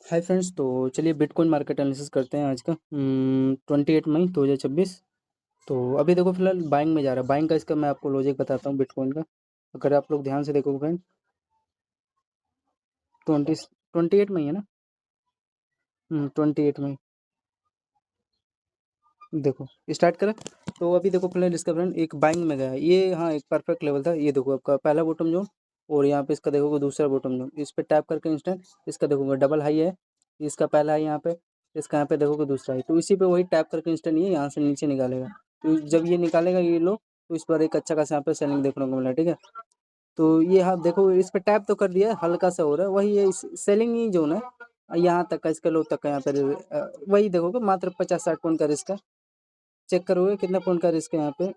Hi friends, तो चलिए bitcoin market analysis करते हैं आज का 28 मई 2026। तो अभी देखो फिलहाल बाइंग में जा रहा है। बाइंग का इसका मैं आपको लॉजिक बताता हूँ बिटकॉइन का। अगर आप लोग ध्यान से देखोगे फ्रेंड, 28 मई है ना। 28 मई। देखो स्टार्ट करें। तो अभी देखो फिलहाल इसका फ्रेंड एक बाइंग में गया है ये। हाँ, एक परफेक्ट लेवल था। ये देखो आपका पहला बॉटम जोन, और यहाँ पे इसका देखोगे दूसरा बॉटम जोन। इस पे टैप करके इंस्टेंट इसका देखोगे डबल हाई है। इसका पहला है यहाँ पे, इसका यहाँ पे देखोगे दूसरा है। तो इसी पे वही टैप करके इंस्टेंट ये यहाँ से नीचे निकालेगा। तो जब ये निकालेगा ये लो, तो इस पर एक अच्छा खासा यहाँ पे सेलिंग देखने को मिला। ठीक है, तो ये हाँ देखो इस पे टैप तो कर दिया है, हल्का सा हो रहा है। वही ये सेलिंग ही जोन है, यहाँ तक का इसका लो तक का यहाँ पे वही देखोगे मात्र 50-60 पॉइंट का रिस्क है। चेक करोगे कितना पॉइंट का रिस्क है यहाँ पे।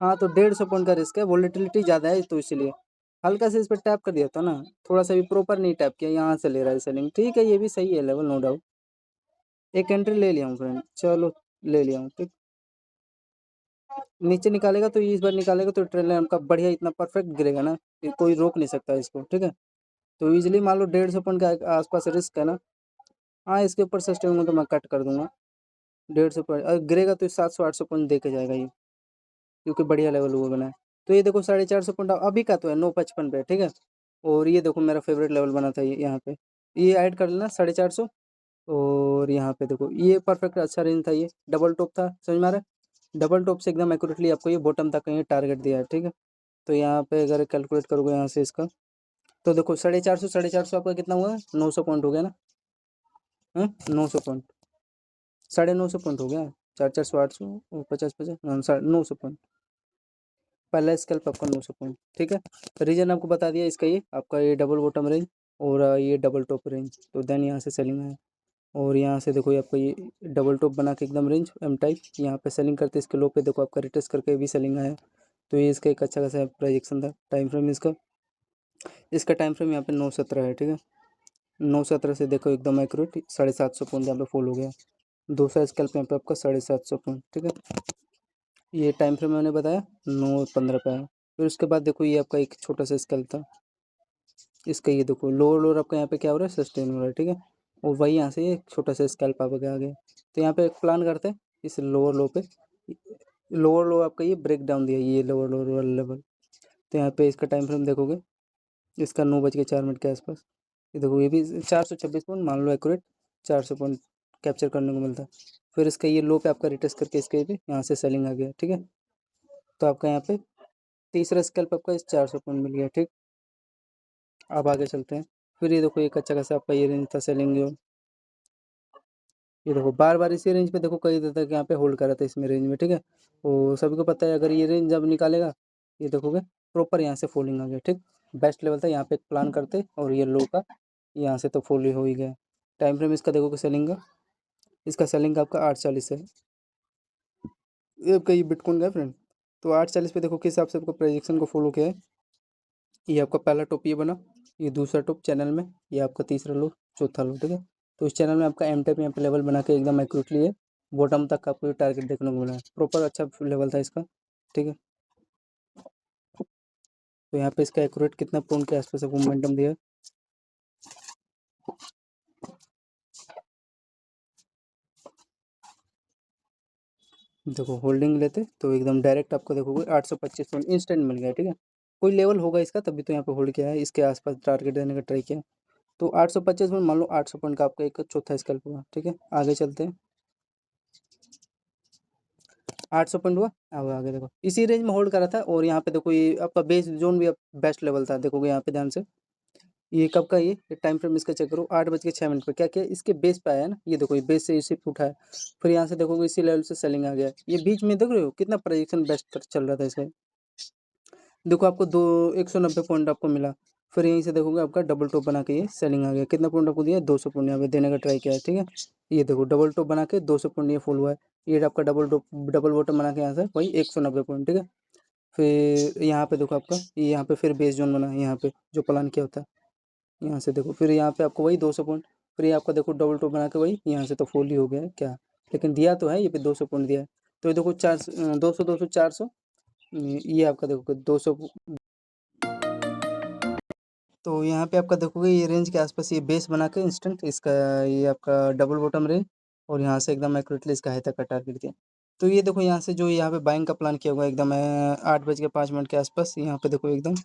हाँ, तो 150 पॉइंट का रिस्क है, वोलेटिलिटी ज़्यादा है तो इसलिए हल्का से इस पर टैप कर दिया था ना। थोड़ा सा भी प्रॉपर नहीं टैप किया, यहाँ से ले रहा है सेलिंग। ठीक है, ये भी सही है लेवल, नो डाउट। एक एंट्री ले लिया हूँ फ्रेंड, चलो ले लिया हूँ। ठीक, नीचे निकालेगा तो इस बार निकालेगा तो ट्रेंड लाइन का बढ़िया इतना परफेक्ट गिरेगा ना कि कोई रोक नहीं सकता इसको। ठीक है, तो इजिली मान लो 150 पॉइंट का आसपास रिस्क है ना। हाँ, इसके ऊपर सस्टेन में तो मैं कट कर दूंगा। 150 पॉइंट अगर गिरेगा तो 700-800 पॉइंट दे के जाएगा ये, क्योंकि बढ़िया लेवल हुआ बना है। तो ये देखो 450 पॉइंट अभी का तो है 955 पे। ठीक है, और ये देखो मेरा फेवरेट लेवल बना था ये यहाँ पे। ये ऐड कर लेना 450। और यहाँ पे देखो ये परफेक्ट अच्छा रेंज था, ये डबल टॉप था, समझ में आ रहा है। डबल टॉप से एकदम एक्यूरेटली आपको ये बॉटम तक कहीं टारगेट दिया है। ठीक है, तो यहाँ पे अगर कैलकुलेट करोगे यहाँ से इसका, तो देखो 450 आपका कितना हुआ है, 900 पॉइंट हो गया ना। 900 पॉइंट, 950 पॉइंट हो गया। 400 800 50 50 900 पॉइंट। पहला स्कैल्प आपका 900 पॉइंट। ठीक है, रीजन आपको बता दिया इसका, ये आपका ये डबल बॉटम रेंज और ये डबल टॉप रेंज। तो देन यहाँ से सेलिंग है। और यहाँ से देखो ये आपका ये डबल टॉप बना के एकदम रेंज एम टाइप, यहाँ पे सेलिंग करते इसके लो पे देखो आपका रिटेस्ट करके भी सेलिंग आया। तो ये इसका एक अच्छा खासा प्रोजेक्शन था। टाइम फ्रेम इसका, टाइम फ्रेम यहाँ पे 9:17 है। ठीक है, 9:17 से देखो एकदम एक्यूरेट 750 पॉइंट यहाँ पे फॉल हो गया। दूसरा स्कैल्प यहाँ पे आपका 750 पॉइंट। ठीक है, ये टाइम फ्रेम मैंने बताया 9:15 पे है। फिर उसके बाद देखो ये आपका एक छोटा सा स्कैल्प था, इसका ये देखो लोअर लोअर आपका यहाँ पे क्या हो रहा है, सस्टेन हो रहा है। ठीक है, और वही यहाँ से एक छोटा सा स्कैल्प आप आ गया। तो यहाँ पे एक प्लान करते हैं इस लोअर लो पे। लोअर लो आपका ये ब्रेक डाउन दिया, ये लोअर लोअर वाला लेवल। तो यहाँ पे इसका टाइम फ्रेम देखोगे, इसका 9:04 के आसपास। ये देखो ये भी 426 पॉइंट मान लो एक्यूरेट, 400 पॉइंट कैप्चर करने को मिलता है। फिर इसका ये लो पे आपका रिटेस्ट करके इसके पे यहाँ से सेलिंग आ गया। ठीक है, तो आपका यहाँ पे तीसरा स्कैल्प आपका इस 400 पॉइंट मिल गया। ठीक, अब आगे चलते हैं। फिर ये देखो एक अच्छा खासा आपका ये रेंज था सेलिंग जो, ये देखो बार बार इसी रेंज पे देखो कई देर तक यहाँ पे होल्ड करा था इसमें रेंज में। ठीक है, और सभी को पता है अगर ये रेंज जब निकालेगा, ये देखोगे प्रॉपर यहाँ से फॉलिंग आ गया। ठीक, बेस्ट लेवल था यहाँ पे एक प्लान करते, और ये लो का यहाँ से तो फॉल हो ही गया। टाइम फ्रेम इसका देखोगे सेलिंग का, इसका सेलिंग का आपका 8:40 है। ये आपका ये बिटकॉइन का फ्रेंड, तो 8:40 पे देखो किस हिसाब से आपको प्रोजेक्शन को फॉलो किया है। ये आपका पहला टॉप ये बना, ये दूसरा टॉप चैनल में, ये आपका तीसरा लो, चौथा लो। ठीक है, तो इस चैनल में आपका एम टाइप यहाँ पे लेवल बना के एकदम एक्यूरेटली है बॉटम तक आपको टारगेट देखने को मिला है। प्रॉपर अच्छा लेवल था इसका। ठीक है, तो यहाँ पे इसका एक्यूरेट कितना पॉइंट के आसपास आपको मोमेंटम दिया है। देखो होल्डिंग लेते तो एकदम डायरेक्ट आपको देखोगे 825 पॉइंट इंस्टेंट मिल गया। ठीक है, कोई लेवल होगा इसका तभी तो यहाँ पे होल्ड किया है, इसके आसपास टारगेट देने का ट्राई किया। तो 825 पॉइंट मान लो 800 पॉइंट का आपका एक चौथा स्कैल्प हुआ। ठीक है, आगे चलते हैं। 800 पॉइंट हुआ। अब आगे देखो इसी रेंज में होल्ड करा था, और यहाँ पे देखो ये आपका बेस जोन भी बेस्ट लेवल था। देखोगे यहाँ पे ध्यान से, ये कब का ये टाइम फ्रेम इसका चेक करो, 8:06 पे क्या किया, इसके बेस पे आया है ना। ये देखो ये बेस से इसी पे उठा है। फिर यहाँ से देखोगे इसी लेवल से सेलिंग आ गया। ये बीच में देख रहे हो कितना प्रोजेक्शन बेस्ट चल रहा था इसका। देखो आपको 190 पॉइंट आपको मिला। फिर यहीं से देखोगे आपका डबल टॉप बना के ये सेलिंग आ गया। कितना पॉइंट आपको दिया, 200 पॉइंट यहाँ पे देने का ट्राई किया है। ठीक है, ये देखो डबल टॉप बना के 200 पॉइंट ये फुल हुआ है। ये आपका डबल टॉप डबल बॉटम बना के यहाँ से वही 190 पॉइंट। ठीक है, फिर यहाँ पे देखो आपका ये यहाँ पे फिर बेस जोन बना है, यहाँ पे जो प्लान किया होता है। यहाँ से देखो फिर यहाँ पे आपको वही 200 पॉइंट। फिर ये आपका देखो डबल टॉप बना के वही यहाँ से तो फुल ही हो गया है क्या, लेकिन दिया तो है ये पे 200 पॉइंट दिया है। तो ये देखो 200 400 ये आपका देखो 200। तो यहाँ पे आपका देखोगे ये रेंज के आसपास ये बेस बना के इंस्टेंट इसका ये आपका डबल बॉटम रेंज और यहाँ से एकदम एक्यूरेटली इसका हाई तक का टारगेट दिया। तो ये देखो यहाँ से जो यहाँ पे बाइंग का प्लान किया हुआ है एकदम 8:05 के आसपास यहाँ पे देखो एकदम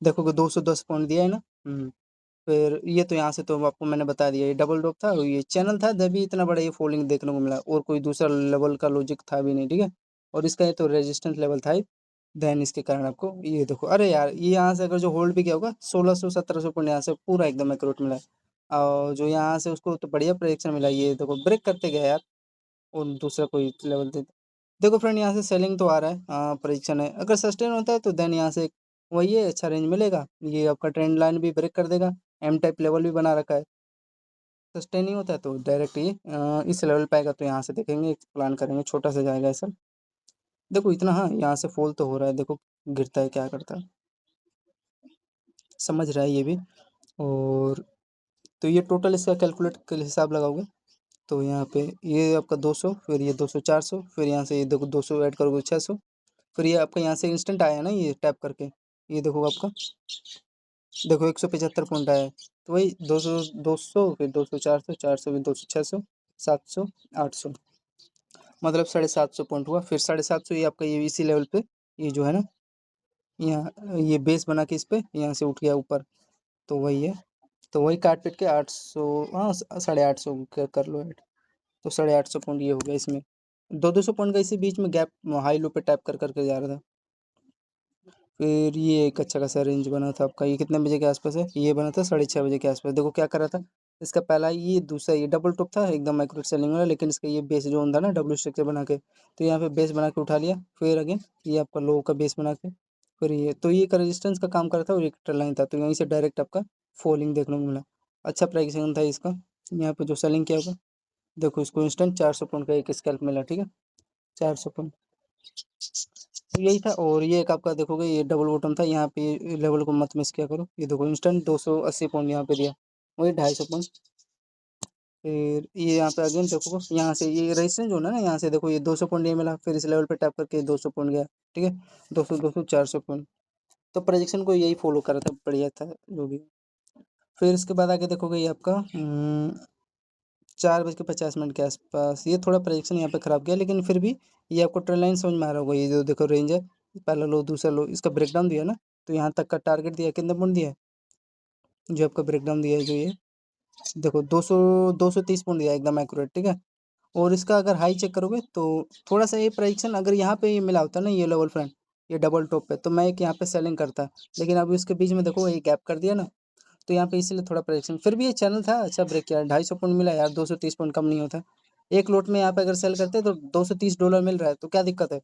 देखोगे 210 पॉइंट दिया है ना। फिर ये तो यहाँ से तो आपको मैंने बता दिया ये डबल टॉप था और ये चैनल था तभी इतना बड़ा ये फॉलिंग देखने को मिला और कोई दूसरा लेवल का लॉजिक था भी नहीं, ठीक है। और इसका ये तो रेजिस्टेंस लेवल था ही। देन इसके कारण आपको ये देखो अरे यार ये यहाँ से अगर जो होल्ड भी किया होगा 1600-1700 पॉइंट यहाँ से पूरा एकदम एक्यूरेट मिला है। और जो यहाँ से उसको तो बढ़िया प्रेडिक्शन मिला, ये देखो ब्रेक करते गया यार और दूसरा कोई लेवल दे। देखो फ्रेंड यहाँ से सेलिंग तो आ रहा है, परीक्षण है, अगर सस्टेन होता है तो देन यहाँ से वही है अच्छा रेंज मिलेगा, ये आपका ट्रेंड लाइन भी ब्रेक कर देगा, एम टाइप लेवल भी बना रखा है। सस्टेन नहीं होता है तो डायरेक्ट ये इस लेवल पे आएगा तो यहाँ से देखेंगे प्लान करेंगे छोटा सा जाएगा ऐसा। देखो इतना, हाँ यहाँ से फॉल तो हो रहा है, देखो गिरता है क्या करता है, समझ रहा है ये भी। और तो ये टोटल इसका कैलकुलेट के हिसाब लगाओगे तो यहाँ पे ये आपका 200, फिर ये 200 400, फिर यहाँ से ये देखो 200 ऐड करोगे 600, फिर ये आपका यहाँ से इंस्टेंट आया है ना ये टैप करके, ये देखो आपका देखो 175 पॉइंट आया है। तो वही 200 200 फिर 200 400 400 फिर 200 600 700 800, मतलब 750 पॉइंट हुआ। फिर 750 ये आपका ये इसी लेवल पे ये जो है ना यहाँ ये बेस बना के इस पे यहाँ से उठ गया ऊपर, तो वही है। तो वही काट पीट के 800, हाँ 850 कर लो ऐड, तो 850 पॉइंट ये हो गया इसमें। 200 पॉइंट का इसी बीच में गैप हाई लो पे टैप कर करके जा रहा था। फिर ये एक अच्छा खासा रेंज बना था आपका, ये कितने बजे के आसपास है, ये बना था 6:30 बजे के आसपास। देखो क्या करा था, इसका पहला ये दूसरा ये डबल टॉप था एकदम एक्यूरेट सेलिंग वाला, लेकिन इसका ये बेस जोन था ना डब्ल्यू स्ट्रक्चर बना के, तो यहाँ पे बेस बना के उठा लिया। फिर अगेन ये आपका लो का बेस बना के फिर ये तो ये का रेजिस्टेंस का काम करता है और एक ट्रेल लाइन था, तो यहीं से डायरेक्ट आपका फॉलिंग देखने को मिला। अच्छा प्राइसिंग था इसका, यहाँ पे जो सेलिंग किया होगा देखो इसको इंस्टेंट 400 पॉइंट का एक स्कैल्प मिला, ठीक है 400 पॉइंट। तो यही था। और ये एक आपका देखोगे ये डबल बॉटम था, यहाँ पे लेवल को मत मिस किया करो, ये देखो इंस्टेंट 280 पॉइंट यहाँ पे दिया, वही 250 पॉइंट। फिर ये यहाँ पे अगेन देखो यहाँ से ये रेजिस्टेंस जो है ना यहाँ से देखो ये 200 पॉइंट ये मिला, फिर इस लेवल पे टैप करके 200 पॉइंट गया, ठीक है 200 200 400 पॉइंट। तो प्रोजेक्शन को यही फॉलो कर रहा था, बढ़िया था जो भी। फिर इसके बाद आगे देखोगे ये आपका 4:50 के आसपास ये थोड़ा प्रोजेक्शन यहाँ पे खराब किया, लेकिन फिर भी ये आपको ट्रेंड लाइन समझ में आ रहा होगा, ये जो देखो रेंज है पहला लो दूसरा लो, इसका ब्रेकडाउन दिया ना, तो यहाँ तक का टारगेट दिया कितना पॉइंट दिया है, जो आपका ब्रेकडाउन दिया है जो ये देखो 230 पॉइंट दिया है, एकदम एक्यूरेट, ठीक है। और इसका अगर हाई चेक करोगे तो थोड़ा सा ये प्राइक्शन अगर यहाँ पे ये मिला होता ना ये लेवल फ्रेंड, ये डबल टॉप पे, तो मैं एक यहाँ पे सेलिंग करता, लेकिन अभी उसके बीच में देखो ये गैप कर दिया ना, तो यहाँ पे इसीलिए थोड़ा प्राइक्शन। फिर भी ये चैनल था अच्छा ब्रेक किया, 250 पॉइंट मिला यार, 230 पॉइंट कम नहीं होता। एक लोट में यहाँ पे अगर सेल करते तो $230 मिल रहा है, तो क्या दिक्कत है,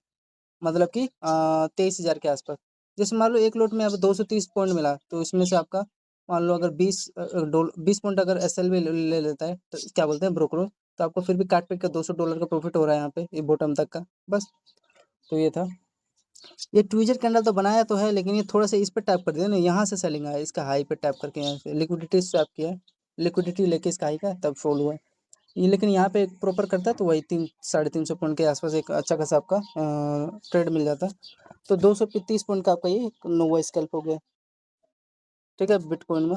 मतलब कि 23,000 के आसपास। जैसे मान लो एक लोट में अब 230 पॉइंट मिला, तो इसमें से आपका मान लो अगर 20 पॉइंट अगर एस एल भी ले लेता है तो क्या बोलते हैं ब्रोकर, तो आपको फिर भी काट पीट के $200 का प्रॉफिट हो रहा है यहाँ पे ये बॉटम तक का, बस। तो ये था, ये ट्विजर कैंडल तो बनाया तो है, लेकिन ये थोड़ा सा इस पे टैप कर दिया ना, यहाँ से सेलिंग आया इसका हाई पे टैप करके, यहाँ से लिक्विडिटी स्वैप किया है, लिक्विडिटी लेके इसका हाई का तब फॉल हुआ है ये। लेकिन यहाँ पे प्रॉपर करता है तो वही 300-350 पॉइंट के आसपास एक अच्छा खासा आपका ट्रेड मिल जाता। तो 230 पॉइंट का आपका ये नोवा स्कैल्प हो गया, ठीक है बिटकॉइन में।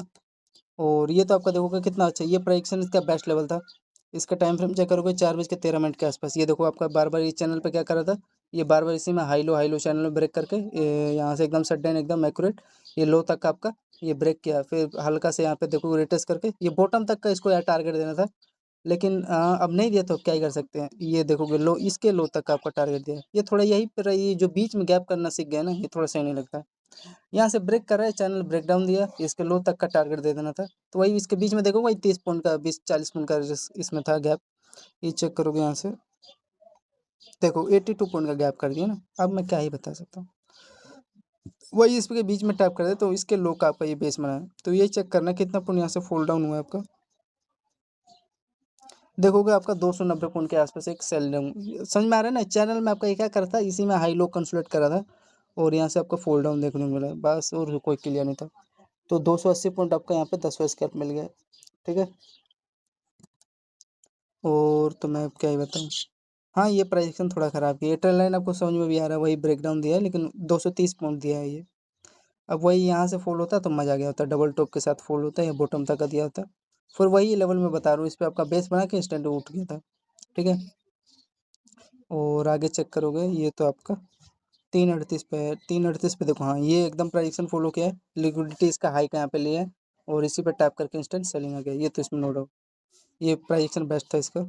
और ये तो आपका देखोगे कितना अच्छा, ये प्राइक्शन इसका बेस्ट लेवल था। इसका टाइम फ्रेम चेक करोगे 4:13 के आसपास, ये देखो आपका बार बार इस चैनल पे क्या कर रहा था, ये बार बार इसी में हाई लो चैनल में ब्रेक करके यहाँ से एकदम सडन एकदम एक्यूरेट ये लो तक का आपका ये ब्रेक किया, फिर हल्का से यहाँ पे देखो रिटेस्ट करके ये बॉटम तक का इसको यार टारगेट देना था, लेकिन अब नहीं दिया तो क्या ही कर सकते हैं। ये देखोगे लो इसके लो तक का आपका टारगेट दिया, ये थोड़ा यही पर ये जो बीच में गैप करना सीख गया ना, ये थोड़ा सही नहीं लगता। यहाँ से ब्रेक कर रहा है चैनल ब्रेकडाउन दिया, इसके लो तक का टारगेट दे देना था, तो वही इसके बीच में देखो वही 30 पॉइंट का 20-40 पॉइंट का इसमें था गैप, ये चेक करोगे यहाँ से देखो 82 पॉइंट का गैप कर दिया ना, अब मैं क्या ही बता सकता हूँ। वही इसके बीच में टैप कर दे तो इसके लो का आपका ये बेस बना है, तो ये चेक करना कितना पॉइंट यहाँ से फॉल डाउन हुआ है आपका, देखोगे आपका 290 पॉइंट के आसपास एक सेल डाउन, समझ में आ रहा है ना। चैनल में आपका ये क्या करा था, इसी में हाई लो कंसोलिडेट करा था और यहाँ से आपका फॉल डाउन देखने को मिला बस, और कोई क्लियर नहीं था। तो 280 पॉइंट आपका यहाँ पे 10वां स्कैल्प मिल गया, ठीक है। और तो मैं अब क्या ही बताऊँ, हाँ ये प्राइजेक्शन थोड़ा ख़राब किया, ट्रेंड लाइन आपको समझ में भी आ रहा है, वही ब्रेकडाउन दिया है, लेकिन 230 पॉइंट दिया है ये। अब वही यहाँ से फॉल होता है तो मजा आ गया होता है, डबल टॉप के साथ फॉल होता है या बॉटम तक का दिया होता है। फिर वही लेवल में बता रहा हूँ, इस पे आपका बेस बना के इंस्टेंट उठ गया था। ठीक है, और आगे चेक करोगे ये तो आपका 338 पे है। 338 पे देखो, हाँ ये एकदम प्राइजेक्शन फॉलो किया है, लिक्विडिटी इसका हाई का यहाँ पे लिया है, और इसी पे टैप करके इंस्टेंट सेलिंग आ गया, ये तो इसमें नो डाउट। ये प्राइजेक्शन बेस्ट था इसका,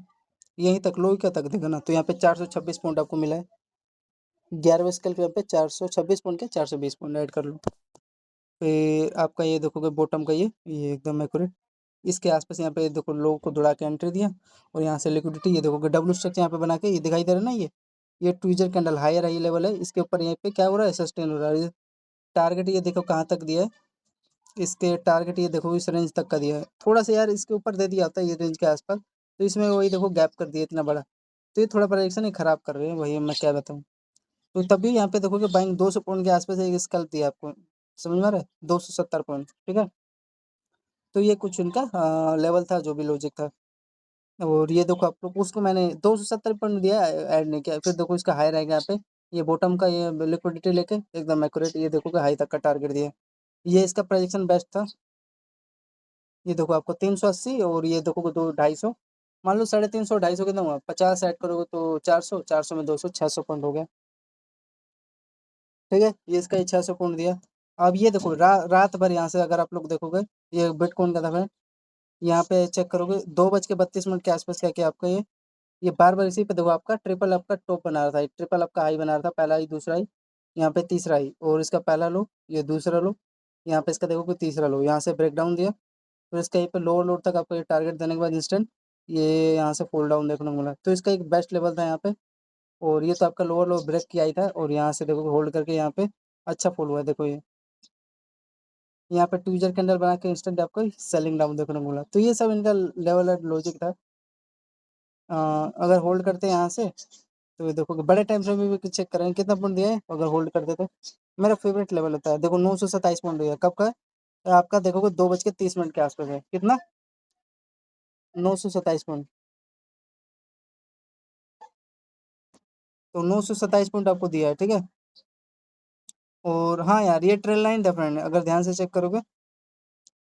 यहीं तक लो क्या तक देगा ना, तो यहाँ पे 426 पॉइंट आपको मिला है। 11वें स्केल पे यहाँ पे 426 पॉइंट के 420 पॉइंट ऐड कर लो। फिर आपका ये देखोगे बॉटम का ये एकदम एक्यूरेट, इसके आसपास यहाँ पे देखो लो को दौड़ा के एंट्री दिया, और यहाँ से लिक्विडिटी ये देखोगे डब्ल्यू स्ट्रक्चर यहाँ पे बना के ये दिखाई दे रहा है ना, ये tweezer candle higher high level है, इसके ऊपर यहाँ पे क्या हो रहा है, सस्टेन हो रहा है। टारगेट ये देखो कहाँ तक दिया है, इसके टारगेट ये देखो इस रेंज तक का दिया है, थोड़ा सा यार इसके ऊपर दे दिया होता है ये रेंज के आसपास, तो इसमें वही देखो गैप कर दिया इतना बड़ा, तो ये थोड़ा प्रोजेक्शन ही खराब कर रहे हैं, वही मैं क्या बताऊँ। तो तभी यहाँ पे देखोगे बाइंग 200 पॉइंट के आसपास एक स्कैल्प दिया आपको, समझ में आ रहा है, 270 पॉइंट। ठीक है, तो ये कुछ इनका लेवल था जो भी लॉजिक था, और ये देखो आप लोग उसको मैंने 270 पॉइंट दिया, ऐड नहीं किया। फिर देखो इसका हाई रहेगा यहाँ पे, ये बॉटम का ये लिक्विडिटी लेके एकदम एक्यूरेट, ये देखो हाई तक का टारगेट दिया, ये इसका प्रोजेक्शन बेस्ट था। ये देखो आपको 380, और ये देखो दो 250, मान लो 350 250 कितना हुआ, 50 ऐड करोगे तो 400, 400 में 200, 600 पॉइंट हो गया। ठीक है, ये इसका 600 पॉइंट दिया। अब ये देखो रात भर यहाँ से अगर आप लोग देखोगे, ये बिटकॉइन का था फ्रेंड, यहाँ पे चेक करोगे 2:32 के आसपास क्या किया आपका ये बार बार इसी पे देखो आपका ट्रिपल आपका टॉप बना रहा था, ट्रिपल आपका हाई बना रहा था, पहला ही दूसरा ही, यहाँ पे तीसरा ही, और इसका पहला लो, ये दूसरा लो, यहाँ पे इसका देखो कि तीसरा लो, यहाँ से ब्रेक डाउन दिया, फिर इसका यहाँ पे लोअर लोड तक आपको ये टारगेट देने के बाद इंस्टेंट ये यहाँ से फॉल डाउन देखने को मिला, तो इसका एक बेस्ट लेवल था यहाँ पे। और ये तो आपका लोअर लो ब्रेक किया ही था, और यहाँ से देखो होल्ड करके यहाँ पे अच्छा फॉल हुआ है, देखो ये यहाँ पे ट्विजर कैंडल बना के इंस्टेंट आपको सेलिंग डाउन देखने को मिला, तो ये सब इनका लेवल एंड लॉजिक था। अगर होल्ड करते हैं यहाँ से, तो ये देखो कि बड़े टाइम फ्रेम में भी चेक करें कितना पॉइंट दिया है, अगर होल्ड करते तो मेरा फेवरेट लेवल होता है, देखो 927 पॉइंट दिया है, कब का है, आपका देखोगे 2:30 के आसपास है, कितना, 927 पॉइंट, तो 927 पॉइंट आपको दिया है। ठीक है, और हाँ यार ये ट्रेल लाइन था फ्रेंड, अगर ध्यान से चेक करोगे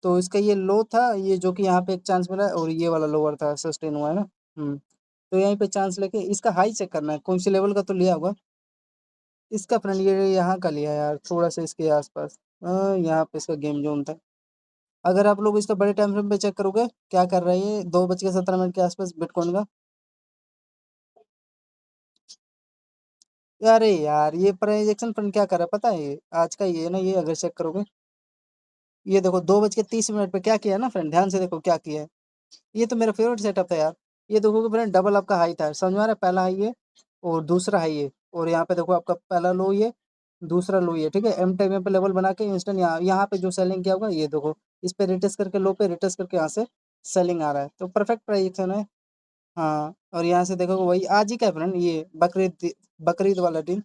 तो इसका ये लो था, ये जो कि यहाँ पे एक चांस मिला है, और ये वाला लोअर था सस्टेन हुआ है ना। तो यहीं पे चांस लेके इसका हाई चेक करना है, कौन सी लेवल का तो लिया होगा इसका फ्रेंड, ये यहाँ का लिया यार, थोड़ा सा इसके आसपास, यहाँ पे इसका गेम जोन था। अगर आप लोग इसका बड़े टाइम फ्रेम पे चेक करोगे क्या कर रहा है, ये 2:17 के आसपास बिटकॉइन का, अरे यार ये प्राइजेक्शन फ्रेंड क्या कर रहा है पता है, ये आज का ये है ना, ये अगर चेक करोगे ये देखो 2:30 पे क्या किया है ना फ्रेंड, ध्यान से देखो क्या किया है, ये तो मेरा फेवरेट सेटअप था यार। ये देखो कि फ्रेंड डबल आपका हाई था, समझ में आ रहा है, पहला हाई है और दूसरा हाई है, और यहाँ पे देखो आपका पहला लो ये, दूसरा लो ये। ठीक है, एम टाइम पे लेवल बना के इंस्टेंट यहाँ पे जो सेलिंग किया होगा ये देखो, इस पे रिटेस्ट करके लो पे रिटेस्ट करके यहाँ से सेलिंग आ रहा है, तो परफेक्ट प्राइजेक्शन है। हाँ, और यहाँ से देखो वही आज ही का फ्रेंड, ये बकरीद बकरीद वाला दिन,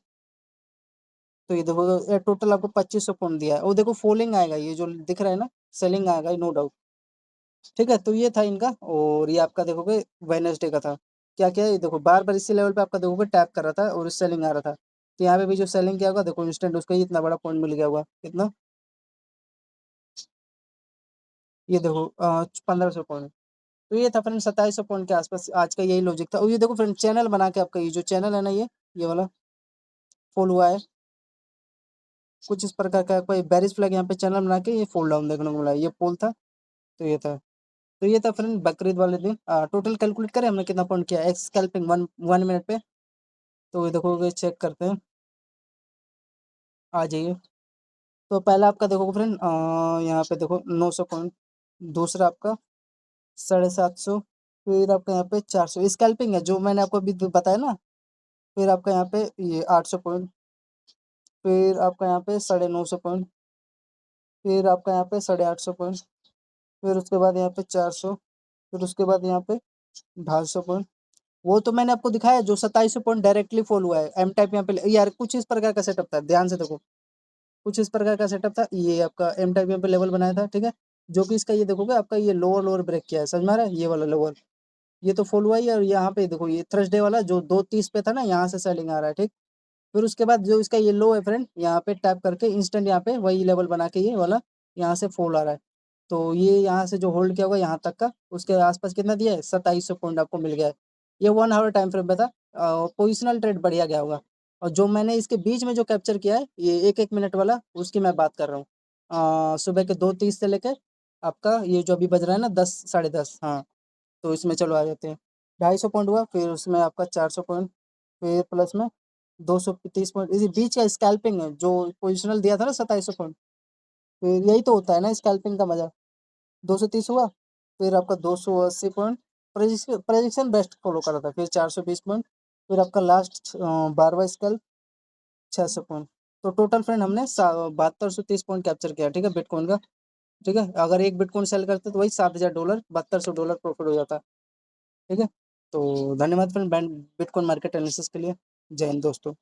तो ये देखो ये टोटल आपको 2500 पॉइंट दिया है, और देखो फॉलिंग आएगा ये जो दिख रहा है ना, सेलिंग आएगा नो डाउट। ठीक है, तो ये था इनका, और ये आपका देखोगे वेडनेसडे का था, क्या क्या है ये देखो बार बार इसी लेवल पे आपका देखोगे टैप कर रहा था और सेलिंग आ रहा था, तो यहाँ पे भी जो सेलिंग किया होगा देखो इंस्टेंट उसका ही इतना बड़ा पॉइंट मिल गया होगा, कितना, ये देखो 1500 पॉइंट। तो ये था फ्रेंड 2700 पॉइंट के आसपास आज का यही लॉजिक था, और ये देखो फ्रेंड चैनल बना के आपका ये जो चैनल है ना, ये वाला फॉल हुआ है, कुछ इस प्रकार का कोई बैरिस फ्लैग यहाँ पे चैनल बना के ये फॉल डाउन देखने को मिला, ये पोल था, तो ये था। तो ये था फ्रेंड बकरीद वाले दिन, टोटल कैलकुलेट करें हमने कितना पॉइंट किया एक्स स्कैल्पिंग 1 मिनट पे, तो ये देखोगे चेक करते हैं, आ जाइए। तो पहला आपका देखोगे फ्रेंड यहाँ पे देखो 900 पॉइंट, दूसरा आपका 750, फिर आपका यहाँ पे 400 स्कैल्पिंग है जो मैंने आपको अभी बताया ना, फिर आपका यहाँ पे ये 800 पॉइंट, फिर आपका यहाँ पे 950 पॉइंट, फिर आपका यहाँ पे 850 पॉइंट, फिर उसके बाद यहाँ पे 400, फिर उसके बाद यहाँ पे 250 पॉइंट, वो तो मैंने आपको दिखाया जो 2700 पॉइंट डायरेक्टली फॉल हुआ है, एम टाइप यहाँ पे यार कुछ इस प्रकार का सेटअप था, ध्यान से देखो कुछ इस प्रकार का सेटअप था, ये आपका एम टाइप यहाँ पे लेवल बनाया था। ठीक है, जो कि इसका ये देखोगे आपका ये लोअर लोअर ब्रेक किया है, समझ में आ रहा है, ये वाला लोअर, ये तो फॉल हुआ ही है, और यहाँ पे देखो ये थर्सडे वाला जो 2:30 पे था ना, यहाँ से सेलिंग आ रहा है। ठीक, फिर उसके बाद जो इसका ये लो है फ्रेंड, यहाँ पे टैप करके इंस्टेंट यहाँ पे वही लेवल बना के ये वाला यहाँ से फॉल आ रहा है। तो ये यहाँ से जो होल्ड किया होगा यहाँ तक का, उसके आसपास कितना दिया है, 2700 पॉइंट आपको मिल गया है। ये 1 आवर टाइम फ्रेम पे था। पोजिशनल ट्रेड बढ़िया गया होगा। और जो मैंने इसके बीच में जो कैप्चर किया है ये 1 1 मिनट वाला, उसकी मैं बात कर रहा हूँ। सुबह के 2:30 से लेकर आपका ये जो अभी बज रहा है ना 10 10:30, हाँ। तो इसमें चलो आ जाते हैं। 250 पॉइंट हुआ, फिर उसमें आपका 400 पॉइंट, फिर प्लस में 230 पॉइंट। इसी बीच का स्कैल्पिंग है जो पोजिशनल दिया था ना 2700 पॉइंट, फिर यही तो होता है ना स्कैल्पिंग का मजा। 230 हुआ, फिर आपका 280 पॉइंट, प्रेडिक्शन बेस्ट फॉलो कर रहा था, फिर 420 पॉइंट, फिर आपका लास्ट 12वां 600 पॉइंट। तो टोटल फ्रेंड हमने 7230 पॉइंट कैप्चर किया, ठीक है, बिटकॉइन का। ठीक है, अगर एक बिटकॉइन सेल करते तो वही $7000, $7200 प्रॉफिट हो जाता। ठीक है। तो धन्यवाद फ्रेंड बिटकॉइन मार्केट एनालिसिस के लिए। जय हिंद दोस्तों।